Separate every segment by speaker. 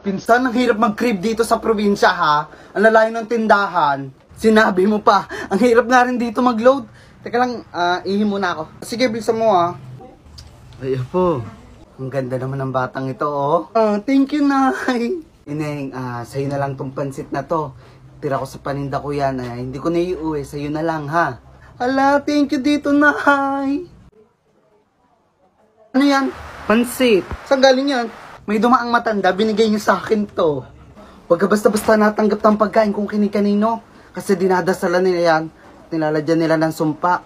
Speaker 1: Pinsan, ang hirap mag-crib dito sa probinsya ha. Ang lalayo ng tindahan. Sinabi mo pa, ang hirap nga rin dito mag-load. Teka lang, ihi muna ako. Sige, bilisan mo ha. Ay po, ang ganda naman ng batang ito oh. Thank you, Nay. Ineng, sa'yo na lang tong pansit na to. Tira ko sa paninda ko yan. Hindi ko na iuwi, sa'yo na lang ha. Hala, thank you dito, Nay. Ano yan? Pansit. Saan galing yan? May dumaang matanda, binigay niyo sa akin to. Huwag ka basta-basta natanggap ng pagkain kung kini-kanino. Kasi dinadasalan nila yan. Nilalagyan nila ng sumpa.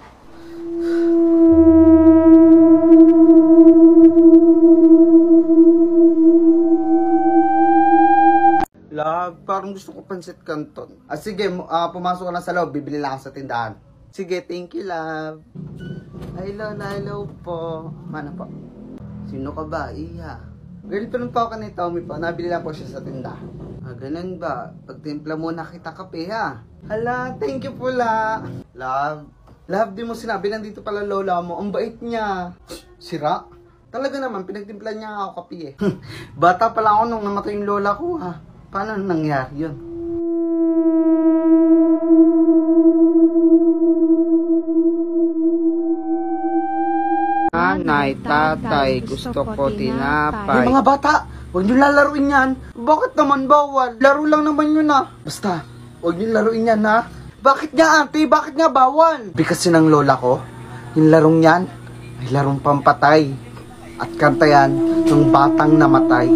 Speaker 1: Love, parang gusto ko pansit canton. Sige, pumasok ka na sa loob. Bibili lang ako sa tindahan. Sige, thank you, love. Hello po. Mana po? Sino ka ba? Iya. Girlfriend po ako ni Tommy po. Nabili lang po siya sa tindahan. Ganun ba? Pagtimpla muna kita kape ha. Hala, thank you po la. Love. Love, di mo sinabi nandito pala lola mo. Ang bait niya. Sira? Talaga naman, pinagtimpla niya ako kape eh. Bata pala ako nung namatay yung lola ko ha. Paano nangyari yun? Nanay, tatay, gusto ko tinapay. Yung mga bata, huwag nyo lalaruin yan. Bakit naman bawal? Laro lang naman yun ah. Basta, huwag nyo laruin yan ha. Bakit nga ate? Bakit nga bawal? Kasi ng lola ko, yung larong yan, ay larong pampatay. At kanta yan ng batang namatay.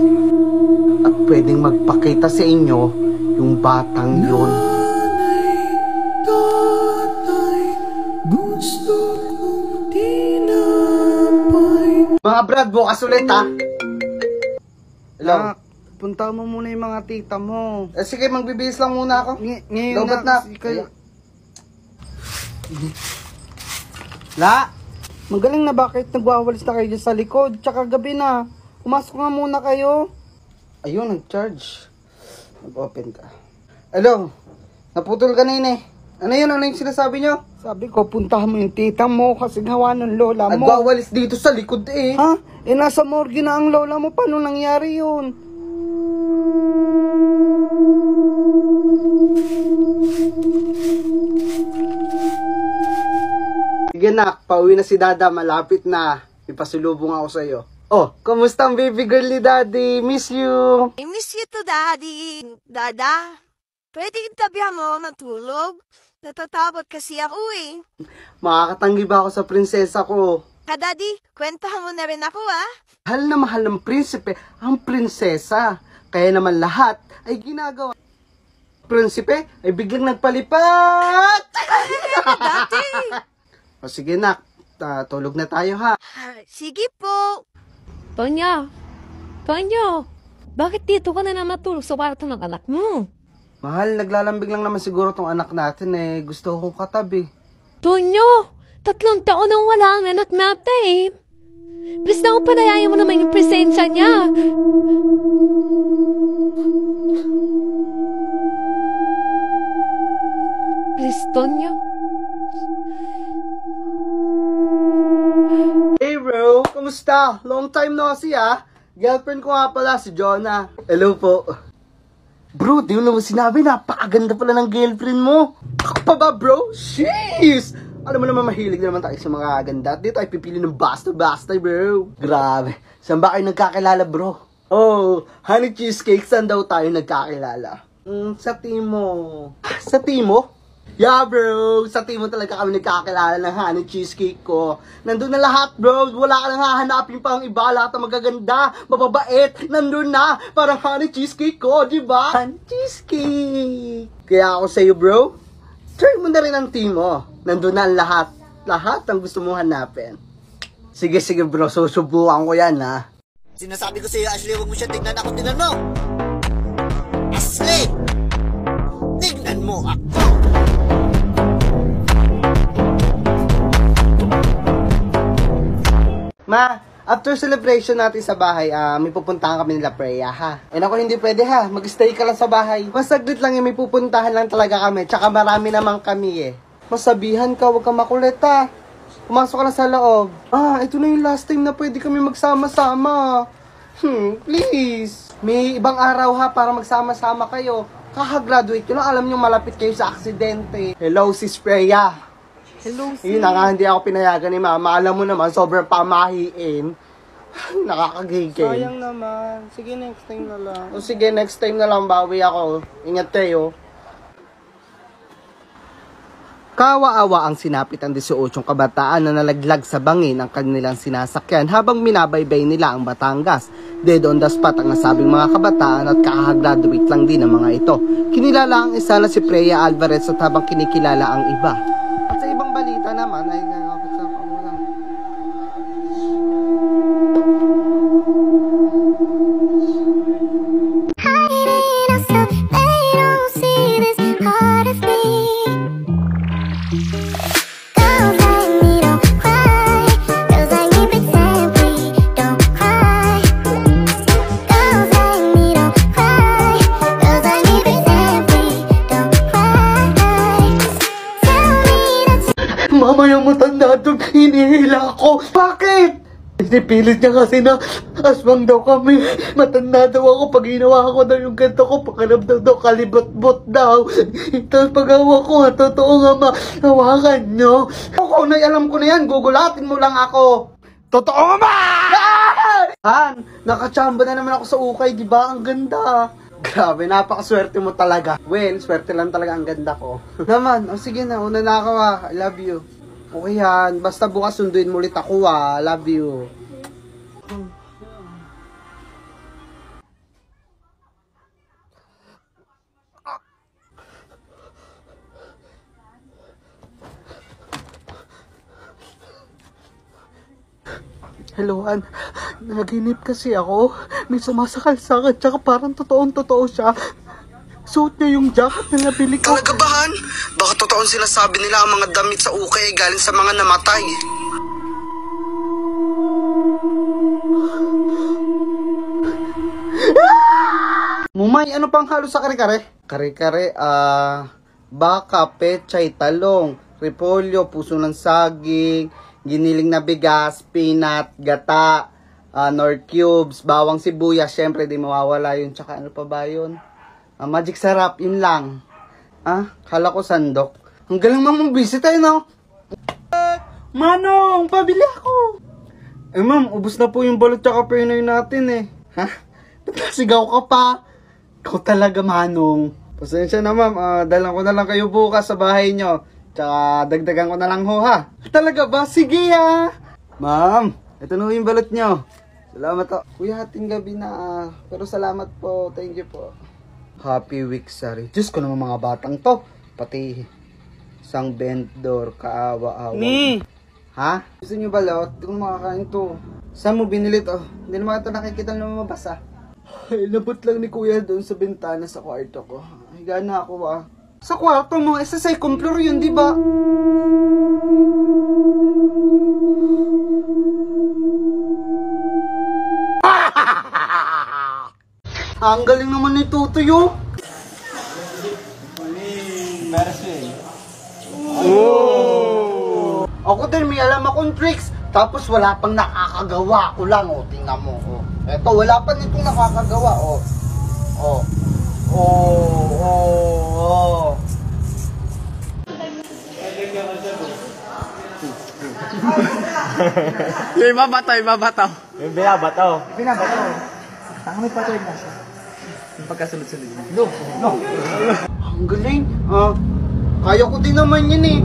Speaker 1: At pwedeng magpakita sa inyo yung batang yun. Mga brad, bukas ulit ha. Hello? Punta mo muna yung mga tita mo. Sige, magbibihis lang muna ako. Ngayon na. La, magaling na bakit nagwawalis na kayo dyan sa likod? Tsaka gabi na. Pumasok nga muna kayo. Ayun, nag-charge. Nag-open ka. Hello? Naputol kanina eh. Ano yun? Ano yung sinasabi nyo? Sabi ko, puntahan mo yung tita mo kasi gawa ng lola mo. Nagwawalis dito sa likod eh. Ha? Nasa morgue na ang lola mo. Paano nangyari yun? Sige nak, pauwi na si Dada. Malapit na. Ipasulubong ako sa'yo. Oh, kamusta ang baby girl ni Daddy? Miss you.
Speaker 2: I miss you to, Daddy. Dada, pwede tabihan mo matulog? Natatabot kasi ako eh.
Speaker 1: Makakatanggi ba ako sa prinsesa ko?
Speaker 2: Daddy, kwentahan mo na rin ako
Speaker 1: Mahal na mahal ng prinsipe ang prinsesa. Kaya naman lahat ay ginagawa. Prinsipe ay biglang nagpalipat.
Speaker 2: Daddy!
Speaker 1: O sige nak, tulog na tayo ha.
Speaker 2: Sige po.
Speaker 3: Tonya, bakit dito ka na matulog sa kwarto ng anak mo?
Speaker 1: Mahal, naglalambing lang naman siguro tong anak natin eh. Gusto kong katabi.
Speaker 3: Tonyo, 3 taon nang wala ang anak natin. Please na ako palayayan mo naman yung presensya niya. Please, Tonyo.
Speaker 1: Hey bro, kamusta? Long time no see ah. Girlfriend ko nga pala si Jonah. Hello po. Bro, di mo naman sinabi, napakaganda pala ng girlfriend mo. Ako pa ba bro? Jeez! Alam mo naman mahilig naman tayo sa mga ganda. Dito ay pipili ng basta-basta bro. Grabe. Saan ba kayo nagkakilala bro? Oh, honey cheesecake, saan daw tayo nagkakilala? Sa Timo. Sa Timo? Yeah bro, sa Timo talaga kami nagkakilala ng honey cheesecake ko. Nandun na lahat bro, wala ka nang hahanapin pa ang iba. Lahat ng magaganda, mababait, nandun na. Parang honey cheesecake ko, di ba? Honey cheesecake. Kaya ako sa'yo bro, try mo na rin ang Timo. Nandun na ang lahat. Lahat ang gusto mong hanapin. Sige bro, susubukan ko yan ha.
Speaker 4: Sinasabi ko sa'yo Ashley, huwag mo siya tignan ako, tignan mo! Ashley! Tignan mo ako!
Speaker 1: Ma, after celebration natin sa bahay, may pupuntahan kami nila Freya, ha? Ako hindi pwede, ha? Mag-stay ka lang sa bahay. Masaglit lang may pupuntahan lang talaga kami. Tsaka marami naman kami, eh. Masabihan ka, huwag ka makulit, ha? Pumasok ka na sa loob. Ito na yung last time na pwede kami magsama-sama. Please. May ibang araw ha para magsama-sama kayo. Kakagraduate ko lang, alam nyo malapit kayo sa aksidente. Hello, Sis Freya.
Speaker 2: Hello,
Speaker 1: Yun na nga, hindi ako pinayagan ni Mama. Alam mo naman, sobrang pamahiin. Nakakagigil.
Speaker 5: Sayang naman. Sige, next time na lang.
Speaker 1: O sige, next time na lang bawi ako. Ingat kayo. Kawa-awa ang sinapit ang 18 kabataan na nalaglag sa bangin ang kanilang sinasakyan habang minabaybay nila ang Batangas. Dead on the spot ang nasabing mga kabataan at kakagraduate lang din ang mga ito. Kinilala ang isa na si Freya Alvarez at habang kinikilala ang iba. At sa ibang balita naman ay nakakapit sa kamulang. Mamayang matanda doon, hinihila ako. Bakit? Pinipilit niya kasi na aswang daw kami. Matanda daw ako. Pag ginawa ko daw yung ganito ko, pakalabdag daw, kalibot-bot daw. Tapos pag hawa ko, totoo nga hawakan nyo. Ako na, alam ko na yan. Gugulatin mo lang ako. Totoo nga ba? Han, nakachamba na naman ako sa ukay, di ba? Ang ganda. Grabe, napakaswerte mo talaga. Well, swerte lang talaga ang ganda ko. Naman, sige na, una na ako ha. I love you. Okay yan, basta bukas sunduin mo ulit ako ha. Love you. Hello, Han. Naginip kasi ako. May sumasakal sa akin, tsaka parang totoong-totoo siya. Suot niya yung jacket na nabili ko.
Speaker 6: Talaga ba, Han? Baka totoong sinasabi nila ang mga damit sa ukay ay galing sa mga namatay.
Speaker 1: Mumay, ano pang halo sa kare-kare? Kare-kare, baka, pechay, talong, repolyo, puso ng saging, giniling na bigas, peanut, gata, nor cubes, bawang sibuyas, syempre di mawawala yun. Tsaka ano pa ba yun? Magic sarap, yun lang. Kala ko sandok. Ang galing mong visit tayo, no? Manong, pabili ako. Ma'am, ubos na po yung balot tsaka pinoy natin eh. Ha? Ba't nasigaw ka pa? Ikaw talaga, Manong. Pasensya na, ma'am. Dalang ko na lang kayo bukas sa bahay nyo. Tsaka dagdagan ko na lang ho, ha? Talaga ba? Sige, ha? Ma'am, ito na yung balot nyo. Salamat po. Kuya, hating gabi na. Pero salamat po. Thank you po. Happy week, sorry. Diyos ko naman mga batang to. Pati isang vendor, kaawa-awa.
Speaker 5: Ni!
Speaker 1: Ha? Gusto nyo balot? Hindi ko makakain to. Saan mo binili to? Hindi naman ito nakikita na lumabas, Ay, labot lang ni kuya doon sa bintana sa kwarto ko. Higa na ako, Sa kwarto mo, sa second floor yun, di ba? Ang galing naman ni Tutoy, oh. Oh! Ako din, may alam akong tricks. Tapos wala pang nakakagawa ko lang, oh. Tingnan mo, oh. Eto, wala pa nitong nakakagawa, oh. Oh. Oh, oh, oh.
Speaker 5: Yung ibabato.
Speaker 7: Yung binabato.
Speaker 5: Tanga may patuloy na siya. Yung pagkasunod-sunod niya.
Speaker 1: No. Ang galing. Kaya ko din naman yun eh.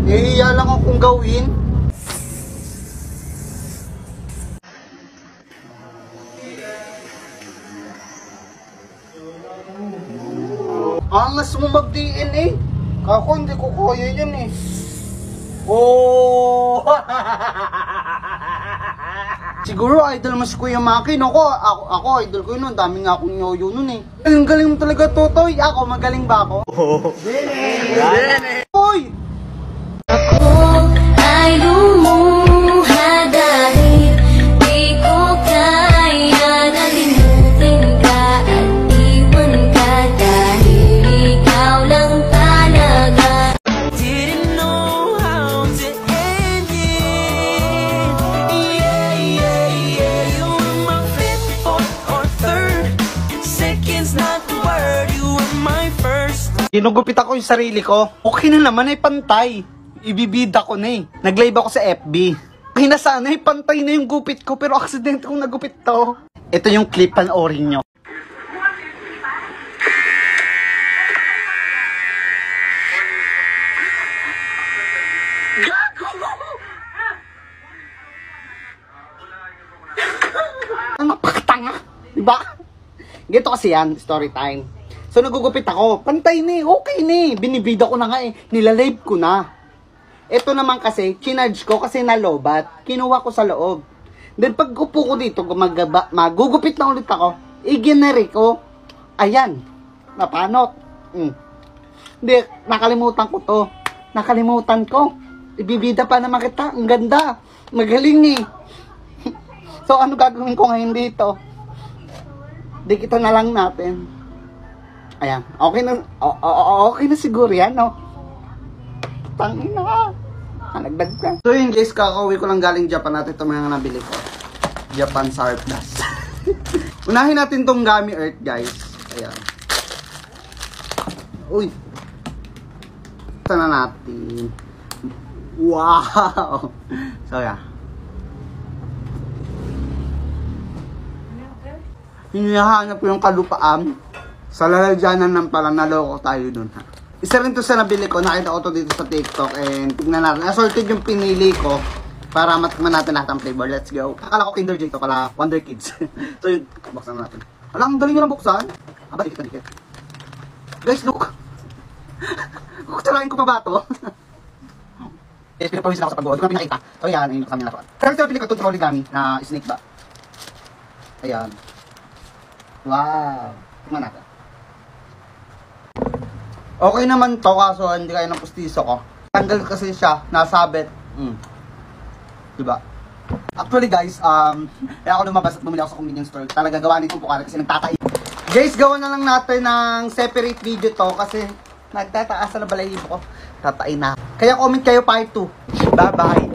Speaker 1: Nahihiya lang akong gawin. Angas mo mag-DNA. Kako, hindi ko kaya yun eh. Oh! Siguro idol mo si Kuya Maki, no? Ako idol ko yun, dami nga akong yoyo nun eh. Ang galing mo talaga, Totoy. Ako, magaling ba ako? Oo. Bene! Hoy!
Speaker 8: Ako ay lumuha dahil di ko kaya nalimutin ka at iwan ka dahil ikaw lang talaga.
Speaker 9: Didn't know how to end it. Yeah, yeah, yeah. You were my fit for that's not the word. You were my first.
Speaker 1: Ginugupit ako yung sarili ko. Okay na naman ay pantay. Ibibida ko na eh. Nag-live ako sa FB. Okay na sana ay pantay na yung gupit ko pero aksidente kong nagupit to. Ito yung clip, panoorin nyo. Ano pakatanga? Diba? Ganito kasi yan, story time. So nagugupit ako, pantay na eh, okay na eh. Binibida ko na nga eh, nilalive ko na. Ito naman kasi, chinarge ko kasi nalobat. Kinuha ko sa loob. Then pag upo ko dito, magugupit na ulit ako, i-generate ko. Ayan, napanot. Hindi, nakalimutan ko to. Nakalimutan ko. Ibibida pa naman kita, ang ganda. Magaling eh. So ano gagawin ko ngayon dito? Dikita na lang natin. Ayan, okay na siguro yan, no? Tangina. Nagdag ka. So yun guys, kakauwi ko lang galing Japan natin itong mga nabili ko. Japan Sour Plus. Unahin natin tong Gummy Earth guys. Ayan. Uy. Ito na natin. Wow. So yeah. Hinahanap ko yung kalupaan. Sa lalagyanan ng pala, naloko tayo dun ha. Isa rin to sa nabili ko, nakita ko to dito sa TikTok and tignan natin. Assorted yung pinili ko para matikman natin lahat ng flavor. Let's go. Akala ko Kinder Joy to pala, Wonder Kids. So yun, buksan natin. Alam, ang dali nyo lang buksan. Aba, dikit. Guys, look. Kukutsarain ko pa ba to? Yes, pinapawis na ako sa pag-uod. Kung pinakita. So yan, ayun kami laruan. Pero ito pili ko itong trolley gummy na snake ba. Ayan. Wow. Tingnan natin. Okay naman to, kaso hindi kaya ng pustiso ko. Tanggal kasi siya, nasabit. Diba? Actually guys, kaya ako lumabas at bumili ako sa convenience store. Talaga gawa nito po kasi nagtatay. Guys, gawa na lang natin ng separate video to kasi nagtataas na balahibo ko. Tatay na. Kaya comment kayo part 2. Bye-bye.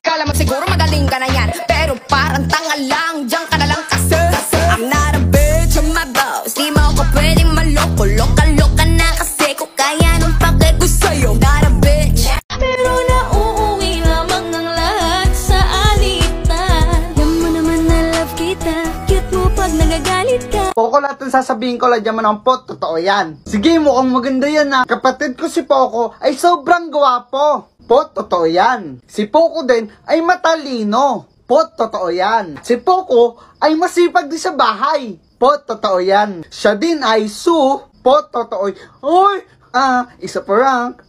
Speaker 7: Kala mo siguro magaling ka na yan, pero parang tanga lang. Diyan ka na lang kasi I'm not a bitch, I'm my boss. Di mo ako pwedeng maloko. Loka-loka na kasi ko kaya nung pake ko sa'yo. Not a bitch, pero nauuwi lamang ng lahat sa alitan. Alam mo naman na love kita, cute mo pag nagagalit ka.
Speaker 1: Poco, lahat ng sasabihin ko, ladyan mo ng pot, totoo yan. Sige, mukhang maganda yan ha. Kapatid ko si Poco ay sobrang gwapo. Pot, totoo yan. Si Poco din ay matalino. Pot, totoo yan. Si Poco ay masipag din sa bahay. Pot, totoo yan. Siya din ay Pot, totoo. Uy! Isa pa rank.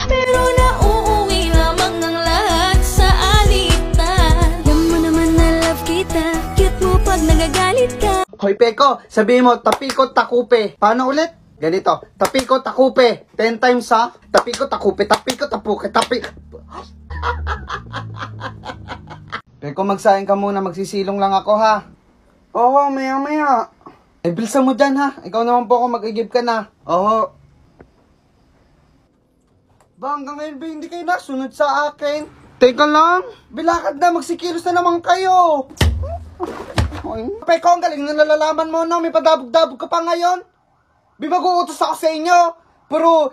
Speaker 7: Pero nauuwi lamang ng lahat sa alitan. Alam mo naman na love kita, cute mo pag nagagalit ka.
Speaker 1: Hoy, Peko, sabihin mo, tapiko, takupe. Paano ulit? Ganito, tapiko, takupe. 10 times ha. Tapiko, takupe, tapiko, tapuke, Peko, magsahin ka muna, magsisilong lang ako ha. Oo, maya. Bilisan mo dyan ha. Ikaw naman po ako, mag-igib ka na. Oo. Ba, hanggang ngayon ba hindi kayo nasunod sa akin? Teka lang. Bilakad na, magsikilos na naman kayo. Peko, ang galing na nalalaman mo, no? May padabog-dabog ka pa ngayon. Mag-uutos ako sa inyo.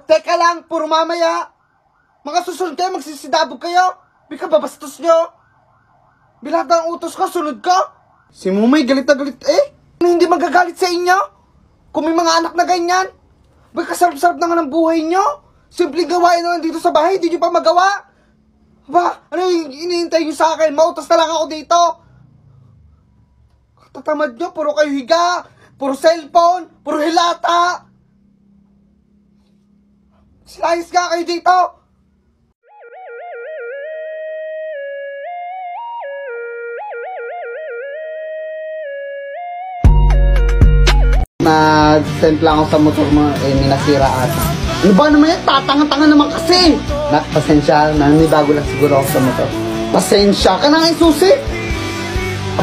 Speaker 1: Teka lang, puro mamaya. Mga susunod kayo, magsisidabog kayo. Bika babastos nyo. Bilakad ang utos ka, sunod ka. Si Mumay, galit na galit hindi magagalit sa inyo? Kung may mga anak na ganyan? Ba't kasarap-sarap na nga ng buhay nyo? Simpleng gawain na lang dito sa bahay, hindi nyo pa magawa? Ba, ano yung iniintay nyo sa akin? Mautas na lang ako dito. Tatamad nyo, puro kayo higa, puro cellphone, puro hilata. Silayas ka kayo dito. Nag-send lang ako sa motor mo, may nasira ata. Ano ba naman yan? Tatanga-tanga naman kasi! Pasensya, nanibago lang siguro ako sa motor. Pasensya ka na nga susi!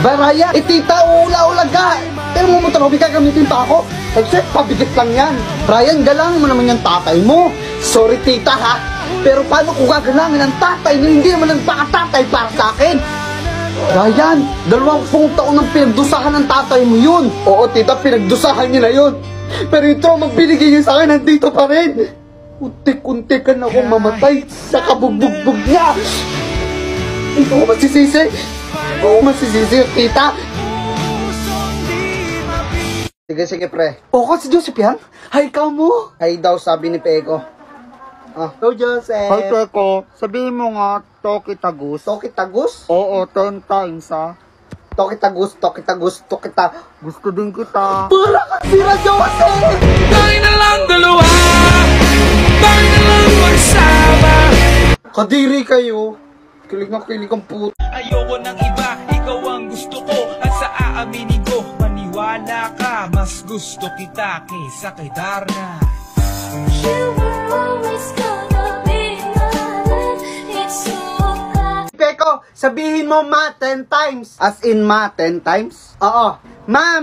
Speaker 1: Aba, Raya, tita, uula-ula ka! Pero mo motor, huwag gagamitin pa ako. Kasi pabigat lang yan. Ryan, galangin mo naman yung tatay mo. Sorry, tita, ha? Pero paano kung gagalangin ang tatay na hindi naman nagpakatatay para sa akin? Ryan, 20 taon ang pinagdusahan ng tatay mo yun. Oo, tita, pinagdusahan niya na yun. Pero yung trauma binigay niya sa akin, nandito pa rin. Untik-untik ka na akong mamatay sa kabugbog niya. Hindi ko masisisi. Oo, masisisi, tita. Sige, pre. Oo, si Joseph yan? Hi, ka mo. Hi daw, sabi ni Peko. Hello, Joseph.
Speaker 5: Hi, Peko. Sabihin mo nga, Toki Tagus.
Speaker 1: Toki Tagus?
Speaker 5: Oo, 10 times, ha?
Speaker 1: Toki Tagus.
Speaker 5: Gusto din kita.
Speaker 1: Para ka sila, Joseph!
Speaker 9: Tayo na lang dalawa, tayo na lang magsama.
Speaker 1: Kadiri kayo. Kilig ang puto.
Speaker 9: Ayoko ng iba, ikaw ang gusto ko. At sa aaminin ko, maniwala ka, mas gusto kita kaysa kay Darna.
Speaker 8: You were always gonna be mine. It's so hard.
Speaker 1: Peko, sabihin mo ma 10 times. As in ma 10 times? Oo. Ma.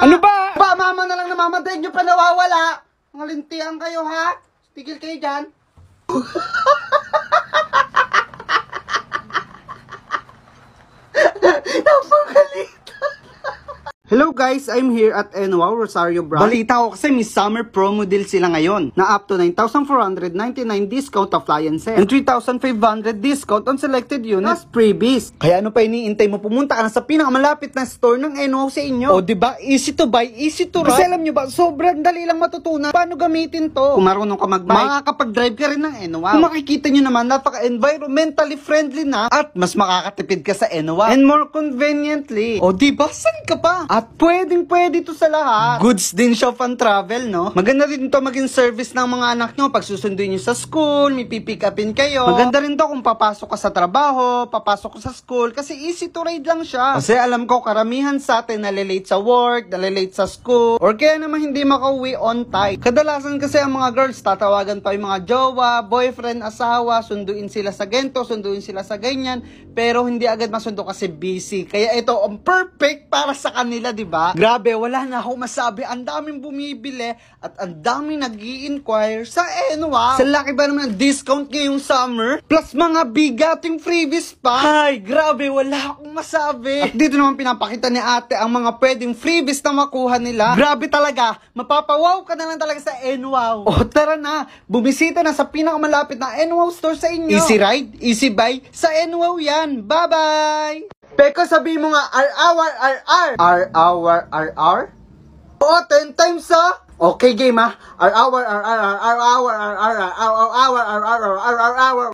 Speaker 5: Ano ba?
Speaker 1: Ba, mama na lang namamatay nyo pa nawawala. Mga lintian kayo, ha? Tigil kayo dyan. Napagalit. Hello guys, I'm here at NWOW Rosario Brand. Balita ko kasi may summer promo deal sila ngayon na up to 9,499 discount appliances and 3,500 discount on selected units freebies. Kaya ano pa iniintay mo? Pumunta ka na sa pinakamalapit na store ng NWOW sa inyo. O diba, easy to buy, easy to run. Kasi alam nyo ba, sobrang dali lang matutunan paano gamitin to. Kung marunong ka mag-bike, makakapag-drive ka rin ng NWOW. Kung makikita nyo naman, napaka-environmentally friendly na at mas makakatipid ka sa NWOW. And more conveniently. O diba, saan ka pa? At pwede to sa lahat. Goods din siya fan travel, no? Maganda rin to maging service ng mga anak nyo. Pag susunduin nyo sa school, may pipick upin kayo. Maganda rin to kung papasok ka sa trabaho, papasok ka sa school, kasi easy to ride lang siya. Kasi alam ko, karamihan sa atin nalilate sa work, nalilate sa school, or kaya naman hindi makauwi on time. Kadalasan kasi ang mga girls, tatawagan pa yung mga jowa, boyfriend, asawa, sunduin sila sa ganito, sunduin sila sa ganyan, pero hindi agad masundo kasi busy. Kaya ito, ang perfect para sa kanila, diba? Grabe, wala na ako masabi. Ang daming bumibili at ang daming nag-i-inquire sa NWOW. Sa laki ba naman ang discount ngayong summer? Plus mga bigating freebies pa. Ay, grabe, wala akong masabi. At dito naman pinapakita ni ate ang mga pwedeng freebies na makuha nila. Grabe talaga, mapapawaw ka na lang talaga sa NWOW. O tara na, bumisita na sa pinakamalapit na NWOW store sa inyo. Easy ride, easy buy, sa NWOW yan. Bye-bye! Peko, sabihin mo nga, R-hour. Oo, 10 times, ha? Okay, game, ha? R-hour.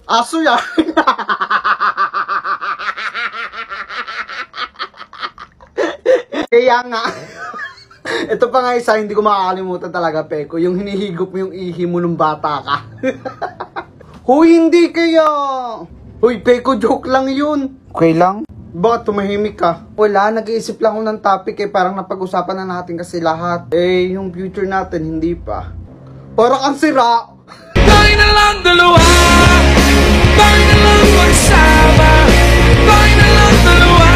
Speaker 1: Aso yan. Kaya nga. Ito pa nga isa, hindi ko makakalimutan talaga, Peko. Yung hinihigop mo yung ihi mo nung bata ka. Huy, hindi kaya. Huy, Peko, joke lang yun. Okay lang? Bakit tumahimik ka? Wala, nag-iisip lang ako ng topic parang napag-usapan na natin kasi lahat. Yung future natin, hindi pa. Para kang sira.
Speaker 9: Tayo na lang dalawa, tayo na lang magsama, tayo na lang dalawa,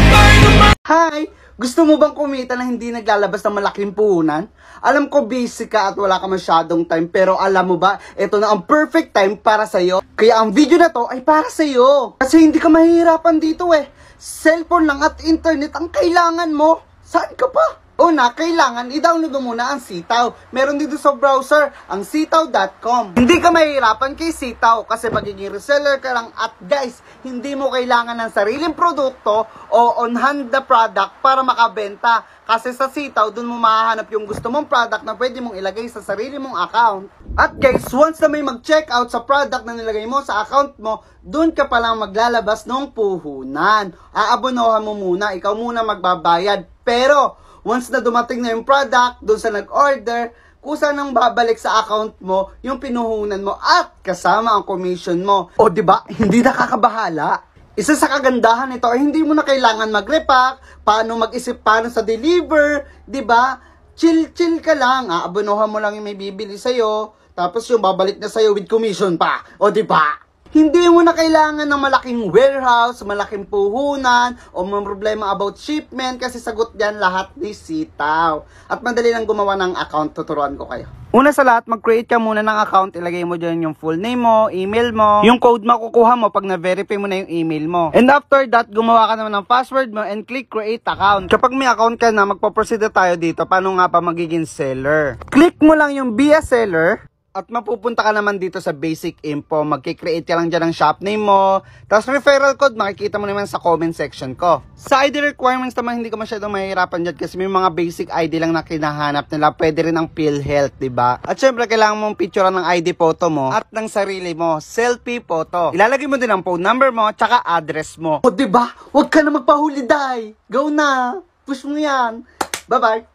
Speaker 9: tayo na
Speaker 1: Hi! Gusto mo bang kumita na hindi naglalabas ng malaking puhunan? Alam ko busy ka at wala ka masyadong time, pero alam mo ba, ito na ang perfect time para sa'yo. Kaya ang video na to ay para sa'yo. Kasi hindi ka mahihirapan dito Cellphone lang at internet ang kailangan mo. Saan ka pa? Una, kailangan i-download mo muna ang Sitaw. Meron dito sa browser, ang sitaw.com. Hindi ka mahihirapan kay Sitaw kasi magiging reseller ka lang at guys, hindi mo kailangan ng sariling produkto o on-hand na product para makabenta. Kasi sa Sitaw, dun mo mahahanap yung gusto mong product na pwede mong ilagay sa sarili mong account. At guys, once na may mag-check out sa product na nilagay mo sa account mo, dun ka palang maglalabas ng puhunan. Aabonohan mo muna, ikaw muna magbabayad. Pero once na dumating na yung product, doon sa nag-order, kusa nang babalik sa account mo yung pinuhunan mo at kasama ang commission mo. O diba, hindi nakakabahala. Isa sa kagandahan nito ay hindi mo na kailangan mag-repack, paano mag-isip, paano sa deliver, diba? Chill ka lang, aabonohan mo lang yung may bibili sa'yo, tapos yung babalik na sa'yo with commission pa. O diba? Hindi mo na kailangan ng malaking warehouse, malaking puhunan, o mga problema about shipment kasi sagot yan lahat ni Sitaw. At madali lang gumawa ng account, tuturuan ko kayo. Una sa lahat, mag-create ka muna ng account, ilagay mo dyan yung full name mo, email mo, yung code makukuha mo pag na-verify mo na yung email mo. And after that, gumawa ka naman ng password mo and click create account. Kapag may account ka na, magpo-proceed na tayo dito, paano nga pa magiging seller. Click mo lang yung be a seller, at mapupunta ka naman dito sa basic info. Magkikreate ka lang dyan ng shop name mo. Tapos referral code, makikita mo naman sa comment section ko. Sa ID requirements naman, hindi ka masyadong mahirapan dyan kasi may mga basic ID lang na kinahanap nila. Pwede rin ang PhilHealth, diba? At syempre, kailangan mong picturean ng ID photo mo at ng sarili mo. Selfie photo. Ilalagay mo din ang phone number mo tsaka address mo. O diba? Huwag ka na magpahuli, day. Go na. Push mo yan. Bye-bye.